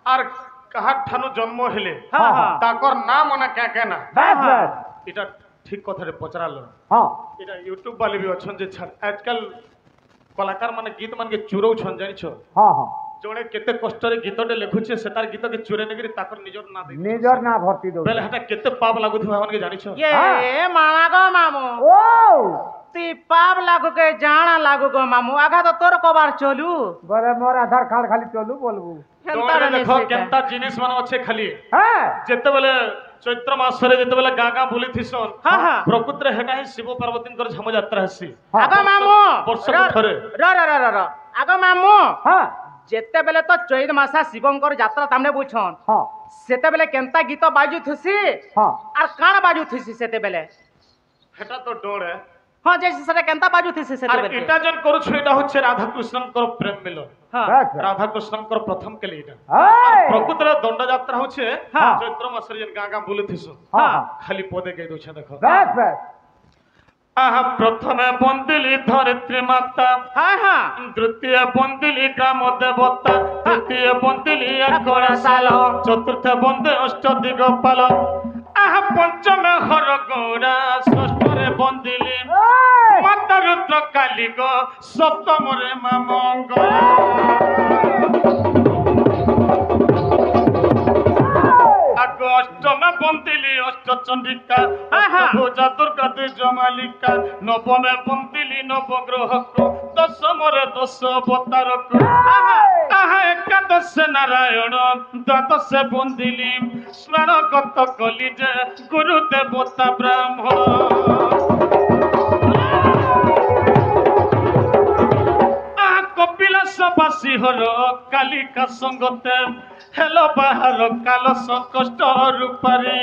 আর কাহার ঠানু জন্ম হেলে হ্যাঁ হ্যাঁ তাকর না মনে কে কে না হ্যাঁ হ্যাঁ এটা ঠিক কথারে পচরালো হ্যাঁ এটা ইউটিউব বালে भी অছন যে আজকাল কলাকার মানে গীত মানকে চুরৌছন জানিছ হ্যাঁ হ্যাঁ জনে কেতে কষ্টরে গীতটে লেখুছে সে তার গীতকে চুরে নেগিরি তাকর নিজর না দেই নিজর না ভর্তি দো বেলে হেটা কেতে পাপ লাগুথিবা মানকে জানিছ ये माना गो मामू ও ती पाप लागू के जाना लागू गो मामू आगा तो तोर कबार चलू বলে মোর আধার কার্ড খালি চলু বলবু তোমরা দেখো কেনতা জিনিস মানে আছে খালি হ্যাঁ যেতে বেলে চৈত্র মাসরে যেতে বেলে গাঁ গাঁ বুলি থিসন हाँ हाँ প্রকৃতরে হেটা হি শিব পার্বতীଙ୍କର ঝাম যাত্রা হেসি आगो मामू ବର୍ଷକୁ ଥରେ र आगो मामू হ্যাঁ जेते बेले तो चैत मासा शिवंकर यात्रा तामने बुझन হ্যাঁ सेते बेले केनता गीत बाजू थुसी হ্যাঁ और काण बाजू थुसी सेते बेले হেটা তো ডোরে हां जैसे सेते केनता बाजू थुसी আর सेते बेले এটা জন করছ এটা হচ্ছে রাধা কৃষ্ণଙ୍କର প্রেম মিলন हां ব্যাস রাধা কৃষ্ণଙ୍କର প্রথম কেলি এটা এই প্রকৃতরে দণ্ড যাত্রা হচ্ছে হ্যাঁ। চৈত্র মাসরে যেন গাঁ গাঁ বুলি থিসন হ্যাঁ খালি পদে গাই দউছে দেখো ব্যাস ব্যাস আহা প্রথমে বন্দিলি ধরিত্রী মাতা हां हां তৃতীয় বন্দিলি গ্রাম দেবতা তৃতীয় বন্দিলি একড়া সাল চতুর্থ বন্দে অষ্ট দিগপাল আহা পঞ্চমে হর গৌরা ষষ্ঠরে বন্দিলি এই মাতা রুদ্র কালী গো সপ্তমরে মা মঙ্গল আগ অষ্টমে বন্দিলি অষ্টচণ্ডিকা ভোজা দুর্গা দ্বিজমালিকা নবমে বন্দিলি নবগ্রহক দশমরে দশ অবতারক আহা একাদশে নারায়ণ দ্বাদশে বন্দিলি স্মরণগত কলি যে গুরু দেবতা ব্রাহ্মণ কপিলাস বাসী হর কালিকা সঙ্গতে হেলো বাহার কাল কষ্ট রূপারি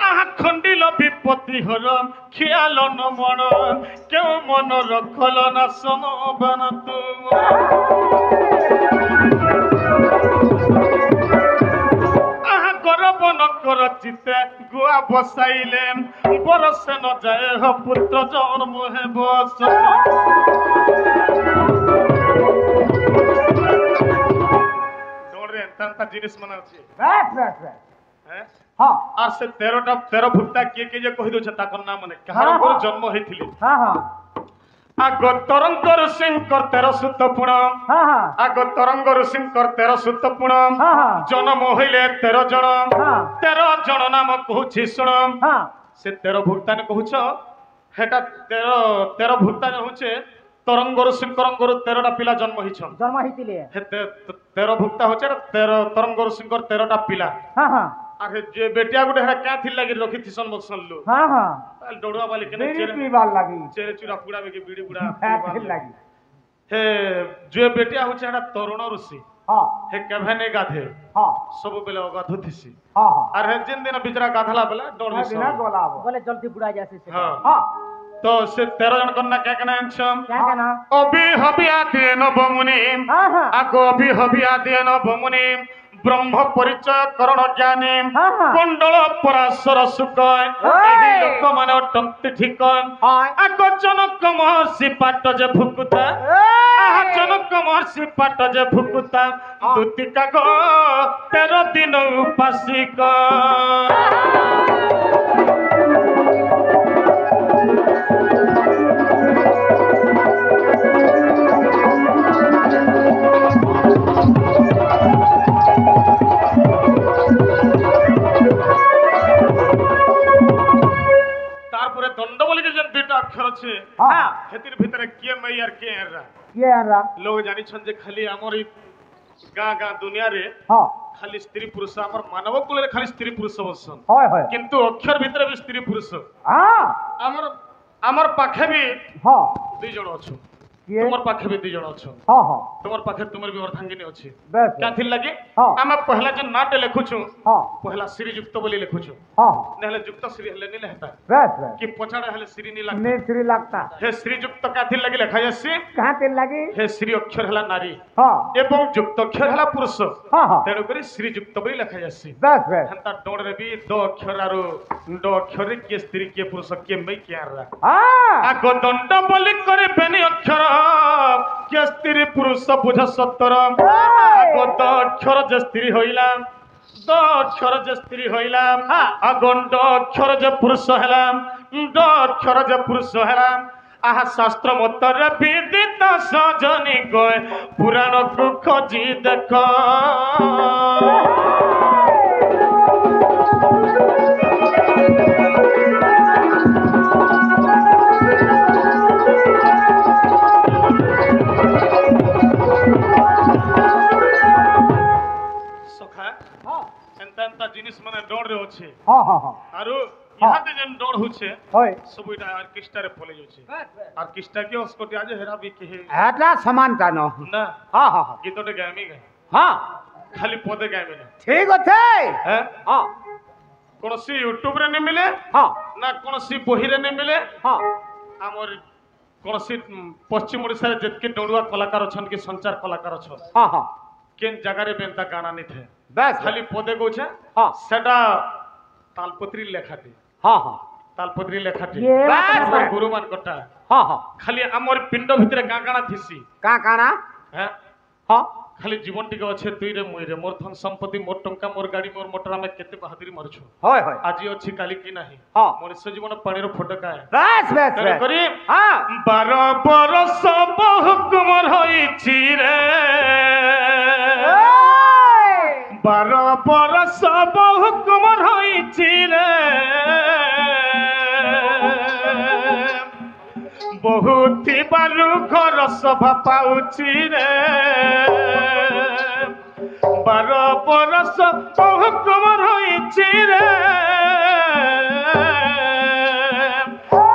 আহা খণ্ডিল বিপত্তি হর খেয়াল নমন কেউ মন রখল না সমবান তুম আহা গরব নকর চিতে গুয়া বসাইলেন বরসে ন যায় হ পুত্র জন্ম হে বস দৌড়ে তান্তা জিনিস মনে আছে ব্যাস ব্যাস ব্যাস হ্যাঁ হ্যাঁ আর সে 13 ভুক্তা কিয়ে কিয়ে যে কহি দউছে তাকর নাম মানে কাহার উপর জন্ম হইতিলে হ্যাঁ হ্যাঁ আগ তরঙ্গ ঋষিঙ্কর 13 সুত পুণ হ্যাঁ হ্যাঁ আগ তরঙ্গ ঋষিঙ্কর 13 সুত পুণ হ্যাঁ হ্যাঁ জন্ম হইলে 13 জন হ্যাঁ 13 জন নাম কহুছি শুণ হ্যাঁ সে 13 ভুক্তা নে কহুছ হেটা 13 ভুক্তা হচ্ছে তরঙ্গ ঋষিঙ্করঙ্গর 13টা পিলা জন্ম হইছন জন্ম হইতিলে হে 13 ভুক্তা হচ্ছে 13 তরঙ্গ ঋষিঙ্কর 13টা পিলা হ্যাঁ হ্যাঁ আর যে বেটিয়া গুটে হেটা ক্যা থিল লাগি রখি থিসন বসনলু হ্যাঁ হ্যাঁ তাহলে ডড়ুয়া বালি কেনে বিড়ি চেরে পিবার লাগি চেরে চুরা পুড়া বেগে বিড়ি পুড়া হ্যাঁ ঠিক লাগি হে যে বেটিয়া হচ্ছে হেটা তরুণ ঋষি হ্যাঁ হে কেভেনে গাধে হ্যাঁ সবু বেলে অগাধু থিসি হ্যাঁ হ্যাঁ আর হে যেন দিন বিচরা গাধলা বেলা ডর হ্যাঁ দিনা গোলাব बोले जल्दी बुढ़ा जैसे से হ্যাঁ হ্যাঁ তো সে 13 জন কন্যা কে কেন আনছম क्या कहना অবি হবিয়া দিয়ে নবমুনি হ্যাঁ হ্যাঁ আগ অবি হবিয়া দিয়ে নবমুনি ব্রহ্ম পরিচয় করণ জ্ঞানী হ্যাঁ, হ্যাঁ। কুণ্ডল পরাশর সুকয় এই! এই লোক মানে অটন্তি ঠিকন আগ জনক মহর্ষি পাট যে ভুকুতা আহা জনক মহর্ষি পাট যে ভুকুতা দুতিকা গো 13 দিন উপাসিক তারপরে দণ্ড বলি যে দুইটা অক্ষর আছে হ্যাঁ হেতির ভিতরে কে মাই আর কে এরা কে আনরা লোক জানিছন যে খালি আমার এই গাঁ গাঁ দুনিয়ারে হ্যাঁ খালি স্ত্রী পুরুষ আমার মানব কুলের খালি স্ত্রী পুরুষ বসন হয় হয় কিন্তু অক্ষর ভিতরে ବି স্ত্রী পুরুষ হ্যাঁ আমার আমার পাখে ବି হ্যাঁ দুই জন অছ କିଏ তোমার পাখে भी দুই জন অছ ହଁ ହଁ তোমার পাখে তোমার भी অর্ধাঙ্গিনী ଅଛି ବେଶ ক্যাথিল লাগি ହଁ ଆମେ ପहला যে নাটে লেখুଛୁ ହଁ পহলা শ্রীযুক্ত বলি লেখুଛୁ ହଁ নহলে যুক্ত শ্রী হেলে নি লেখতা ବେଶ ବେଶ কি পছাড়ে হেলে শ্রী নি লাগতা ନି ଶ୍ରୀ ଲାଗତା হে শ্রীযুক্ত ক্যাথিল লাগি লেখা যাচ্ছে କାହା ତିର ଲାଗି হে শ্রী অক্ষর হেলা নারী ହଁ এবং যুক্ত অক্ষর হেলা পুরুষ ହଁ ହଁ তেণু করে শ্রীযুক্ত বলি লেখা যাচ্ছে ବେଶ ବେଶ হেন্তা ডোড়রে भी দো অক্ষর আর ড অক্ষরে কে স্ত্রী কে পুরুষ কে মই কে আর ହଁ আগ দণ্ড বলি করে বেনি অক্ষর ବାକ୍ୟ ସ୍ତ୍ରୀ ପୁରୁଷ ବୁଝ ସତର ଆଗ ଦ ଅକ୍ଷର ଯେ ସ୍ତ୍ରୀ ହଇଲା ଦ ଅକ୍ଷର ଯେ ସ୍ତ୍ରୀ ହଇଲା ଆଗ ଡ଼ ଅକ୍ଷର ଯେ ପୁରୁଷ ହେଲା ଡ଼ ଅକ୍ଷର ଯେ ପୁରୁଷ ହେଲା ଆହା ଶାସ୍ତ୍ର ମତରେ ବିଦିତ ସଜନି କଏ ପୁରାଣକୁ ଖୋଜି ଦେଖ জিনিস মানে ডরে আছে আরো ইহাতে যেন ডর হচ্ছে সব এটা অর্কেস্ট্রারে পলে যাচ্ছে অর্কেস্ট্রা কি অস্কটি আজ হেরা বি কে এটা সমানতা ন না গীতটা গাইমি গাই খালি পদে গাইমি না ঠিক আছে হ্যাঁ কোনসি ইউটিউব রে নে মিলে না কোনসি বহিরে নে মিলে আমর কোনসি পশ্চিম ওড়িশারে যেতকে ডড়ুয়া কলাকার অছন কি সঞ্চার কলাকার অছন কেন জায়গারে বেনতা গানা নি থে বাস খালি পদে কইছে সেটা তালপত্রী লেখাটি তালপত্রী লেখাটি আমার গুরুমান কটা খালি আমার পিণ্ড ভিতরে গাঁগানা থিসি কানা হ্যাঁ খালি জীবন টিকে আছে তুই রে মুই রে মোর ধন সম্পত্তি মোর টঙ্কা মোর গাড়ি মোর মোটর আমি কেতে বাহাদুরি মারছু হয় হয় আজি অছি কালি কি নাই মনুষ্য জীবন পানির ফটকা বাস বাস তেনে করি 12 বরষ বহুকুমর হইছি রে 12 বরষ বহুকুমর হইছি রে বহুত বারু ঘর সভা পাউছি রে 12 বরষ বহুকুমর হইছি রে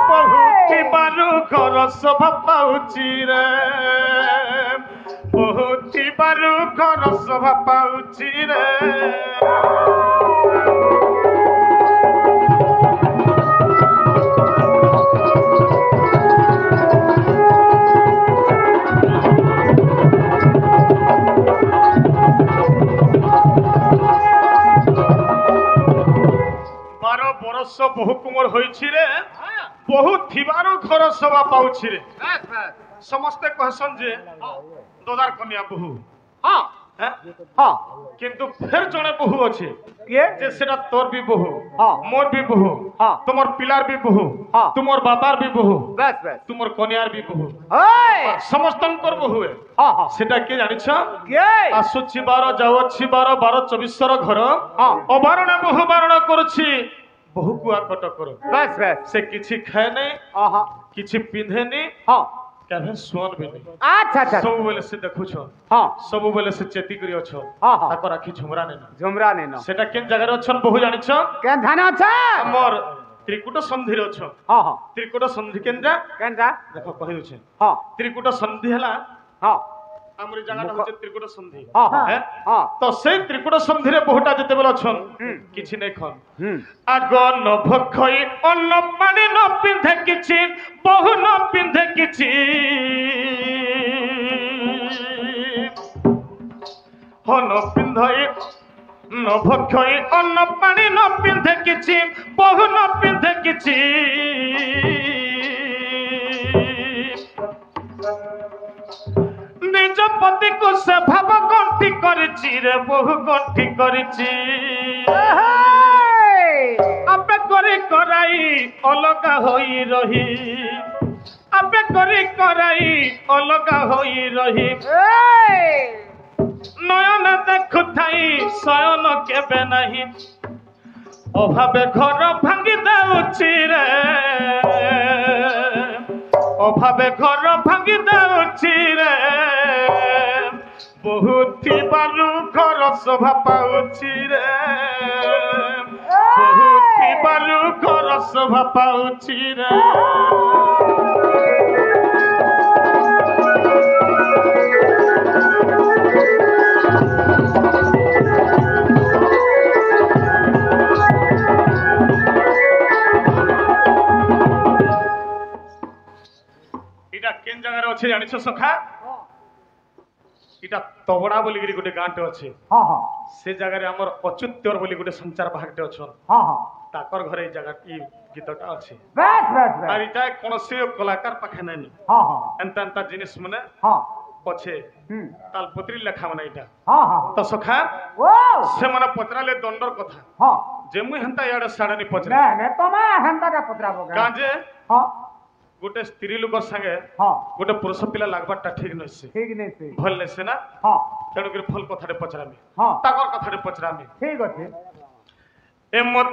বহুত বারু ঘর সভা পাউছি রে বহুত বারু ঘর সভা পাউছি রে বহু কুমর হয়েছি রে বহু থিবারু ঘর সভা পাউছি রে সমস্তে কহসন যে দদার কন্যা বহু কিন্তু ফের জনে বহু আছে যে সেটা তোর বি বহু মোর বি বহু তোমার পিলার বি বহু তোমার বাবার বি বহু তোমার কন্যার বি বহু সমস্তঙ্কর বহু সেটা কে জানিছ আসুছি 12 যাওছি 12 12 24 ঘর অবারণে বহু বারণ করছি বহু কুয়া কট কর সে কিছু খায় নাই কিছু পিঁধে নি কেবে শুন বি আচ্ছা আচ্ছা সব বেলে সে দেখুছ সব বেলে সে চেতি করি অছ তাকর আখি ঝুমরা নেন সেটা কেন জায়গায় অছন বহু জানিছ কেন ধান অছ আমর ত্রিকুট সন্ধির অছ ত্রিকুট সন্ধি কেনটা দেখো কহি দউছে ত্রিকুট সন্ধি হেলা আমরি জায়গাটা হচ্ছে ত্রিকুট সন্ধি তো সেই ত্রিকুট সন্ধিরে বহুটা যেতে বেলা অছন কিছু নাই খন আগ ন ভক্ষই অন্ন পানি ন পিন্ধে কিছু বহু ন পিন্ধে কিছু ন পিন্ধই ন ভক্ষই অন্ন পানি ন পিন্ধে কিছু বহু ন পিন্ধে কিছু নিজ পতিকু সে ভাব গন্ঠি করেছি রে বহু গন্ঠি করেছি আপে করে করাই অলগা হই রহি আপে করে করাই অলগা হই রহি নয়ন দেখু থাই শয়ন কেবে নাহি অভাবে ঘর ভাঙ্গি দেউছি রে অভাবে ঘর ভাঙ্গি দেউছি রে বহুত বারু ঘর শোভা পাউছি রে বহুত বারু ঘর শোভা পাউছি রে এটা কেন জায়গায় আছে জানিছ সখা এটা তবড়া বলি গোটে গাঁটে আছে সে জায়গায় আমার অচ্যুত্তর বলি গোটে সঞ্চার ভাগটে অছন তাকর ঘরে এই জায়গা এই গীতটা আছে আর এটা কোনসি কলাকার পাখে নাই এন্তা এন্তা জিনিস মানে पछे हम्म तालपत्री लेखा माने एटा हाँ हाँ तो सखा ओ से माने पचराले दंडर कथा हाँ जे मुई हंता याडे साडे नि पचरा नहीं नहीं तमे हेंता पचराबो काजे हाँ गोटे स्त्री लोक संगे हाँ गोटे पुरुष पिला लागबाटा ठीक नसे ठीक नहीं से भल नसे ना हाँ तेणु भल कथाटे पचरामी हाँ ताकर कथाटे पचरामी ठीक अच्छे ए मत